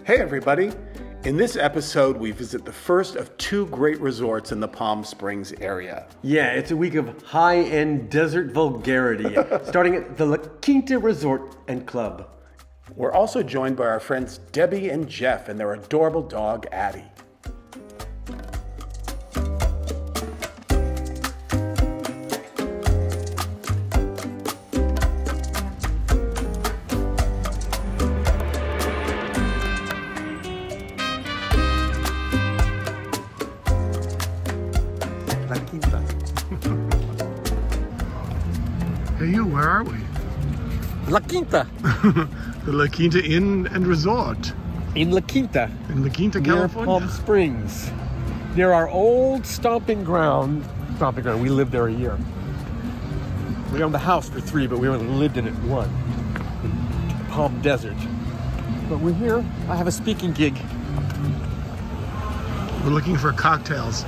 Hey everybody! In this episode, we visit the first of two great resorts in the Palm Springs area. Yeah, it's a week of high-end desert vulgarity, starting at the La Quinta Resort and Club. We're also joined by our friends Debbie and Jeff and their adorable dog, Addie. Hey you, where are we? La Quinta. The La Quinta Inn and Resort. In La Quinta. In La Quinta, Near California. Palm Springs. Near our old stomping ground. We lived there a year. We owned the house for 3, but we only lived in it 1. In Palm Desert. But we're here. I have a speaking gig. We're looking for cocktails.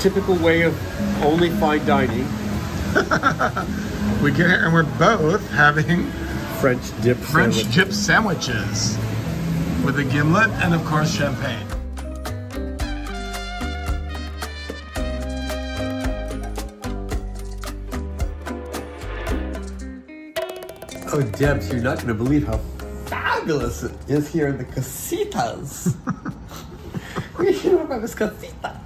Typical way of only fine dining. We get here and we're both having French dip sandwiches with a gimlet and of course champagne. Oh, Debs, you're not going to believe how fabulous it is here in the casitas. We should have this casita.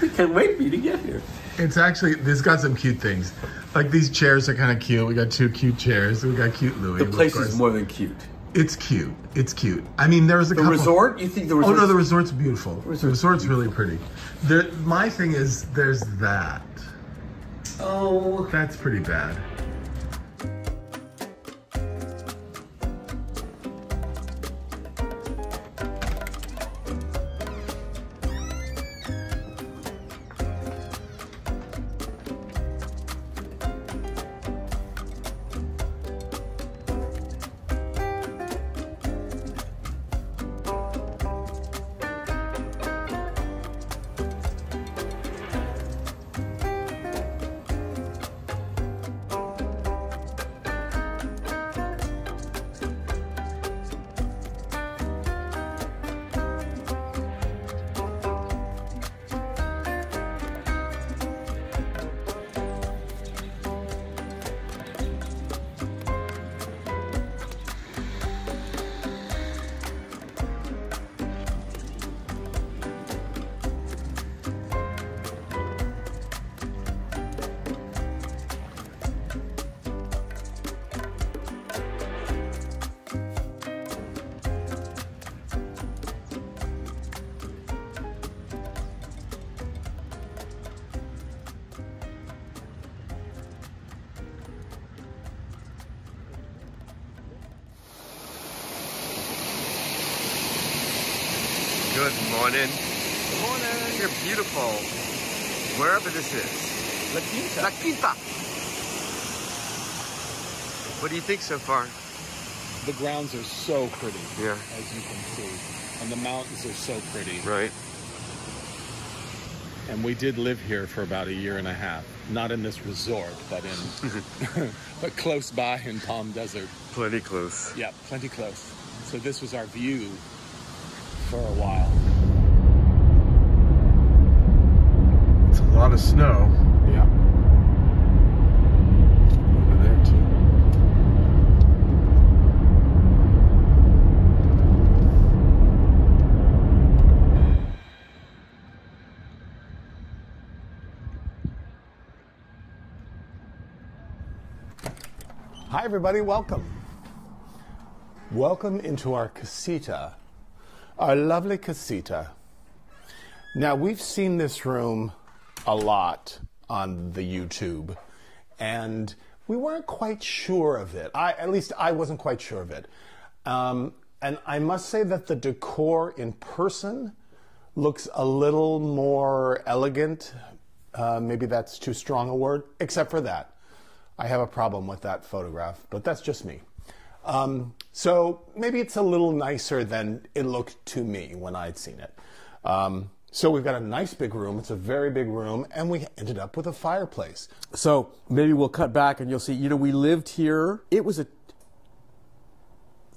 I can't wait for you to get here. It's actually, this got some cute things. Like these chairs are kind of cute. We got 2 cute chairs. We got cute Louie. The place is more than cute. It's cute. It's cute. I mean, there was a couple... The resort? You think the resort? Oh no, the resort's beautiful. The resort's really pretty. My thing is, there's that. Oh. That's pretty bad. Good morning. Good morning. You're beautiful. Wherever this is. La Quinta. La Quinta. What do you think so far? The grounds are so pretty, Yeah. as you can see. And the mountains are so pretty. Right. And we did live here for about 1.5 years. Not in this resort, but in but close by in Palm Desert. Plenty close. Yeah, plenty close. So this was our view for a while. It's a lot of snow. Yeah. Over there too. Hi everybody, welcome. Welcome into our casita, our lovely casita. Now we've seen this room a lot on the YouTube and we weren't quite sure of it. At least I wasn't quite sure of it. And I must say that the decor in person looks a little more elegant. Maybe that's too strong a word, except for that. I have a problem with that photograph, but that's just me. So maybe it's a little nicer than it looked to me when I'd seen it. So we've got a nice big room. It's a very big room, and we ended up with a fireplace. So maybe we'll cut back and you'll see, you know, we lived here. It was a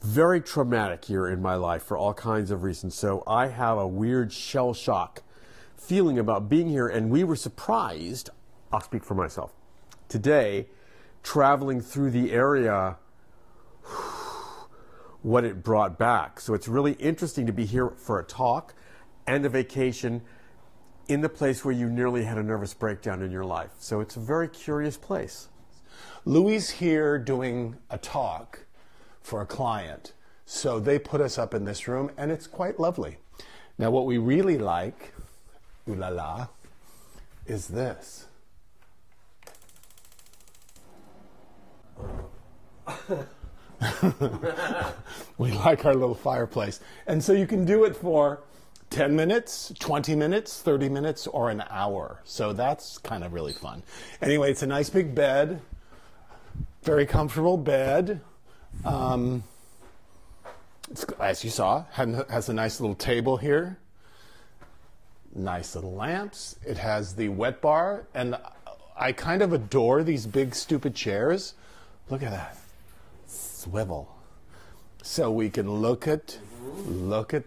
very traumatic year in my life for all kinds of reasons. So I have a weird shell shock feeling about being here, and we were surprised, I'll speak for myself, today, traveling through the area, what it brought back. So it's really interesting to be here for a talk and a vacation in the place where you nearly had a nervous breakdown in your life. So it's a very curious place. Louie's here doing a talk for a client. So they put us up in this room, and it's quite lovely. Now, what we really like, ooh la la, is this. We like our little fireplace. And so you can do it for 10 minutes, 20 minutes, 30 minutes, or an hour. So that's kind of really fun. Anyway, it's a nice big bed, very comfortable bed. It's, as you saw, has a nice little table here. Nice little lamps. It has the wet bar, and I kind of adore these big stupid chairs. Look at that. Swivel. So we can look at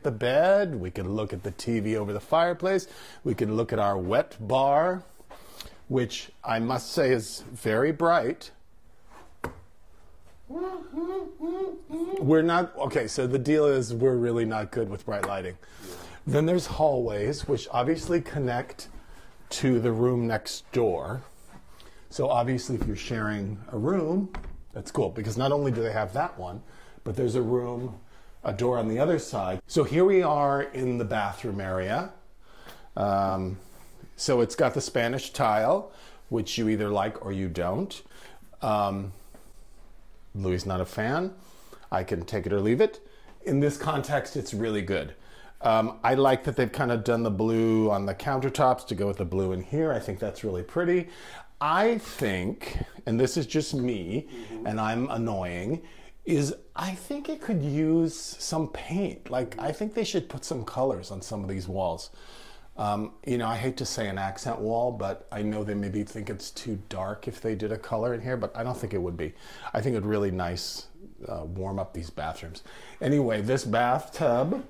the bed, we can look at the TV over the fireplace, we can look at our wet bar, which I must say is very bright. We're not, okay, so the deal is we're really not good with bright lighting. Then there's hallways, which obviously connect to the room next door. So obviously if you're sharing a room, that's cool, because not only do they have that one, but there's a room, a door on the other side. So here we are in the bathroom area. So it's got the Spanish tile, which you either like or you don't. Louie's not a fan. I can take it or leave it. In this context, it's really good. I like that they've kind of done the blue on the countertops to go with the blue in here. I think that's really pretty. I think, and this is just me, and I'm annoying, is I think it could use some paint. Like, I think they should put some colors on some of these walls. You know, I hate to say an accent wall, but I know they maybe think it's too dark if they did a color in here, but I don't think it would be. I think it would really nice warm up these bathrooms. Anyway, this bathtub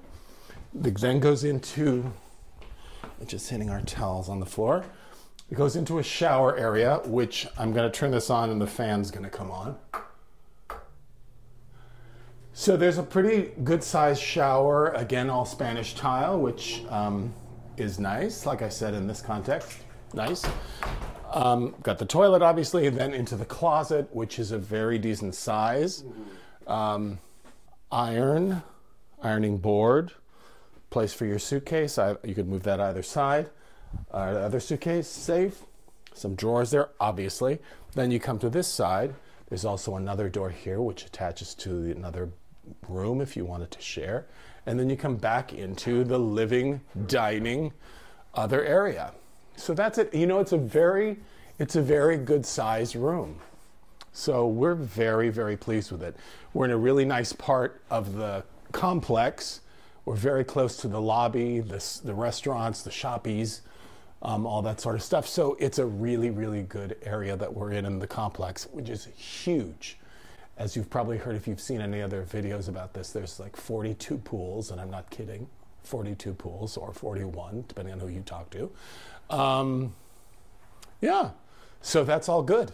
then goes into, just hitting our towels on the floor, it goes into a shower area, which I'm going to turn this on and the fan's going to come on. So there's a pretty good sized shower, again, all Spanish tile, which is nice, like I said in this context, nice. Got the toilet, obviously, and then into the closet, which is a very decent size. Ironing board, place for your suitcase. You could move that either side. The other suitcase, safe. Some drawers there, obviously. Then you come to this side. There's also another door here, which attaches to another room if you wanted to share. And then you come back into the living, dining, other area. So that's it. You know, it's a very good sized room. So we're very, very pleased with it. We're in a really nice part of the complex. We're very close to the lobby, the restaurants, the shoppies, all that sort of stuff. So it's a really, really good area that we're in the complex, which is huge. As you've probably heard if you've seen any other videos about this, there's like 42 pools, and I'm not kidding, 42 pools, or 41, depending on who you talk to. Yeah, so that's all good.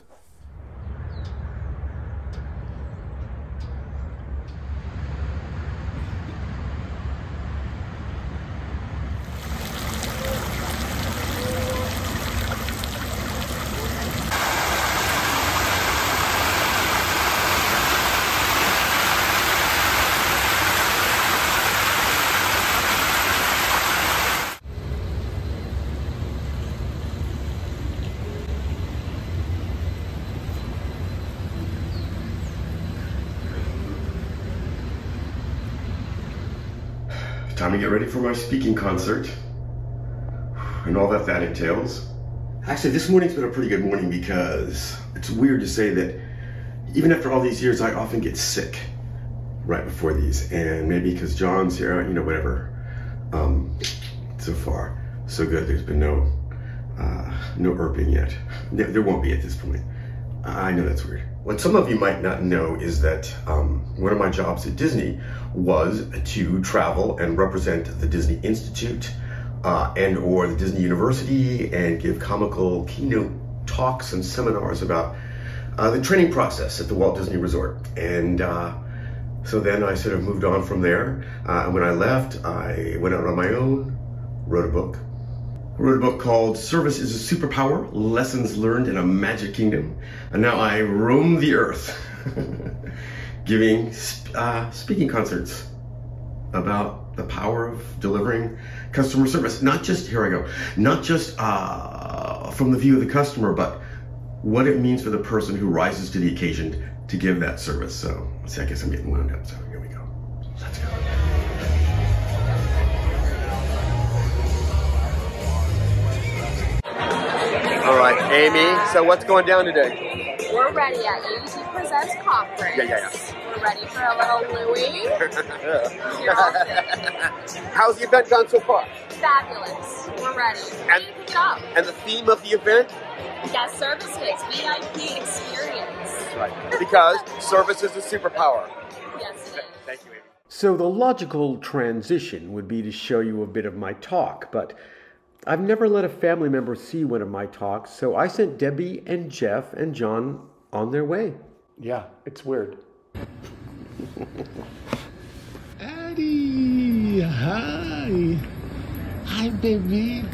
Time to get ready for my speaking concert and all that entails. Actually, this morning's been a pretty good morning because it's weird to say that even after all these years, I often get sick right before these, and maybe because John's here, you know, whatever, so far. so good. There's been no irping yet. There won't be at this point. I know that's weird. What some of you might not know is that one of my jobs at Disney was to travel and represent the Disney Institute and or the Disney University and give comical keynote talks and seminars about the training process at the Walt Disney Resort. And so then I sort of moved on from there. When I left, I went out on my own, wrote a book. I wrote a book called Service is a Superpower, Lessons Learned in a Magic Kingdom. And now I roam the earth giving speaking concerts about the power of delivering customer service. Not just, here I go, not just from the view of the customer, but what it means for the person who rises to the occasion to give that service. So, see, I guess I'm getting wound up, so here we go. Let's go. All right, Amy, so what's going down today? We're ready at UT Presents Conference. Yeah. We're ready for a little Louie. You're all good. How's the event gone so far? Fabulous. We're ready. Ready to pick it up. And the theme of the event? Guest services, VIP experience. Right. Because service is a superpower. Yes, it is. Thank you, Amy. So the logical transition would be to show you a bit of my talk, but I've never let a family member see one of my talks, so I sent Debbie and Jeff and John on their way. Yeah, it's weird. Addie, hi. Hi, baby.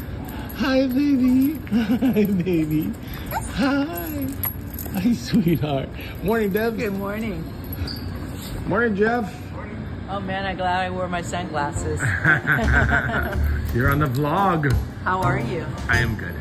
Hi, baby. Hi, baby. Hi. Hi, sweetheart. Morning, Deb. Good morning. Morning, Jeff. Oh man, I'm glad I wore my sunglasses. You're on the vlog. How are you? I am good.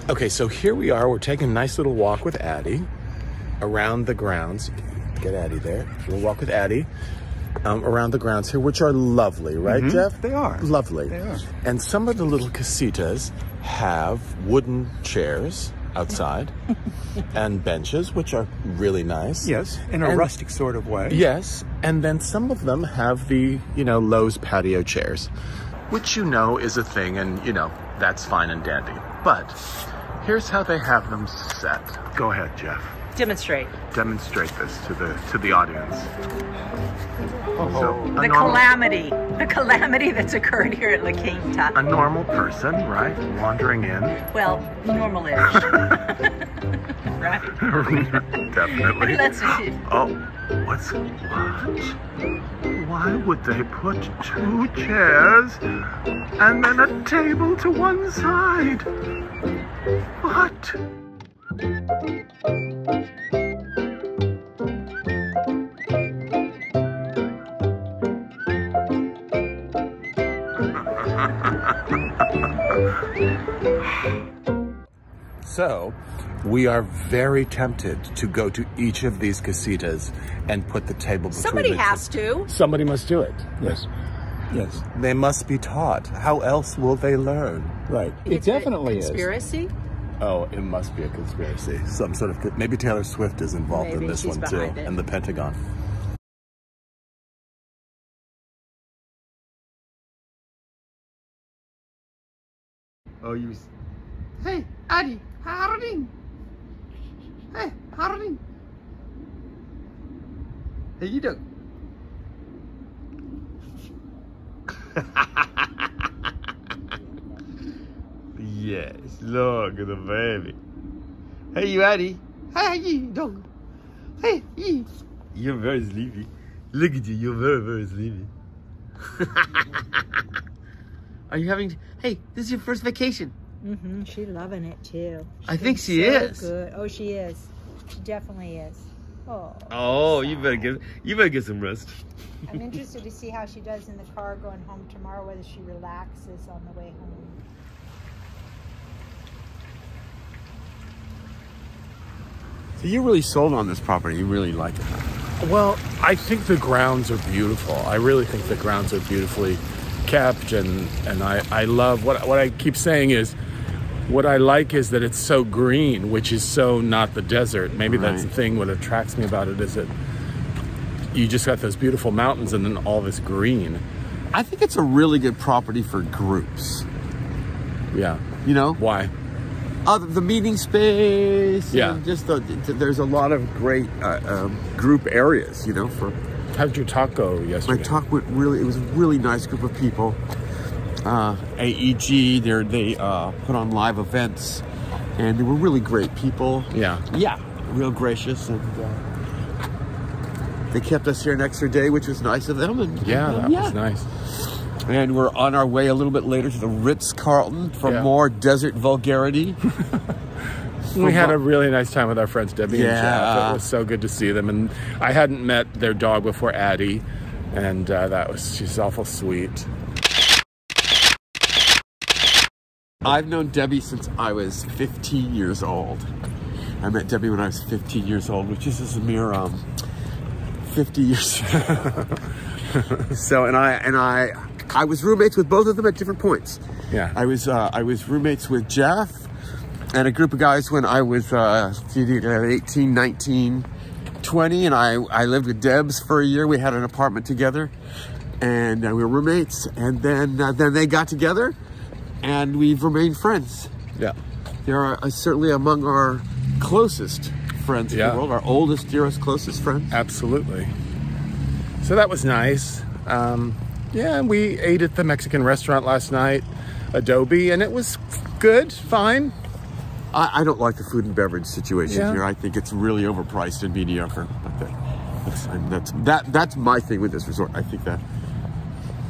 Okay, so here we are. We're taking a nice little walk with Addie around the grounds. Get Addie there. We'll walk with Addie around the grounds here, which are lovely, right, Jeff? They are. Lovely. They are. And some of the little casitas have wooden chairs outside and benches, which are really nice. Yes, in a rustic sort of way. Yes, and then some of them have the, Lowe's patio chairs, which is a thing, and, that's fine and dandy. But here's how they have them set. Go ahead, Jeff. Demonstrate. Demonstrate this to the audience. So, The calamity that's occurred here at La Quinta. a normal person, right, wandering in. Well, normal-ish. Right? Definitely. Let's see. Oh, what? Why would they put 2 chairs and then a table to one side? What? So, we are very tempted to go to each of these casitas and put the table between Somebody the has to. Somebody must do it. Yes. Yes. They must be taught. How else will they learn? Right. It It's a definitely is. conspiracy? Oh, it must be a conspiracy. Some sort of, maybe Taylor Swift is involved in Maybe this she's one too, behind it. and the Pentagon. Oh, you. Hey, Addie. Howdy. Hey, howdy. Hey, you do. Yes, look at the baby. Hey, you Addie. Hey, you dog. Hey, you. You're very sleepy. Look at you, you're very, very sleepy. Are you having... Hey, this is your first vacation. Mm-hmm. She's loving it, too. I think she is. Good. Oh, she is. She definitely is. Oh. Oh, you better get some rest. I'm interested to see how she does in the car going home tomorrow, whether she relaxes on the way home. So you're really sold on this property. You really like it. Well, I think the grounds are beautiful. I really think the grounds are beautifully kept, and I love what I keep saying is what I like is that it's so green, which is so not the desert. Maybe that's the thing. What attracts me about it is that you just got those beautiful mountains and then all this green. I think it's a really good property for groups. Yeah. You know? Why? The meeting space. Yeah. And just there's a lot of great group areas, you know, for... How'd your talk go yesterday? My talk went really, it was a really nice group of people. AEG, they put on live events, and they were really great people. Yeah. Yeah, real gracious, and they kept us here an extra day, which was nice of them. And that was nice. And we're on our way a little bit later to the Ritz-Carlton for more desert vulgarity. We had a really nice time with our friends Debbie and Jeff. It was so good to see them, and I hadn't met their dog before, Addie, and she's awful sweet. I've known Debbie since I was 15 years old. I met Debbie when I was 15 years old, which is a mere 50 years ago. So, and I was roommates with both of them at different points. Yeah. I was roommates with Jeff and a group of guys when I was 18, 19, 20, and I lived with Debs for a year. We had an apartment together, and we were roommates, and then they got together, and we've remained friends. Yeah. They're certainly among our closest friends in the world, our oldest, dearest, closest friends. Absolutely. So that was nice. And we ate at the Mexican restaurant last night, Adobe, and it was good, fine. I don't like the food and beverage situation here. I think it's really overpriced and mediocre. That's my thing with this resort. I think that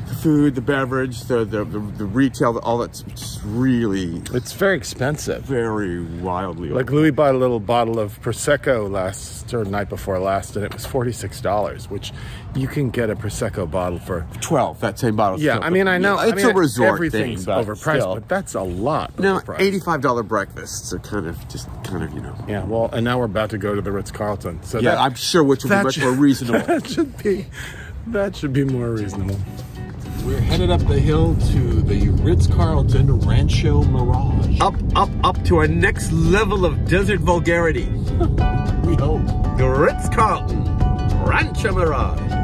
the food, the beverage, the retail, all that's just really... It's very expensive. Very wildly Like Louie bought a little bottle of Prosecco night before last, and it was $46, which you can get a Prosecco bottle for 12. That same bottle. Yeah, I mean, I know it's a resort everything's thing, overpriced, but that's a lot. Now, overpriced. $85 breakfasts are kind of, you know. Yeah, well, and now we're about to go to the Ritz-Carlton. So yeah, I'm sure which will be much more reasonable. That should be more reasonable. We're headed up the hill to the Ritz-Carlton Rancho Mirage. Up to our next level of desert vulgarity. We hope. The Ritz-Carlton Rancho Mirage.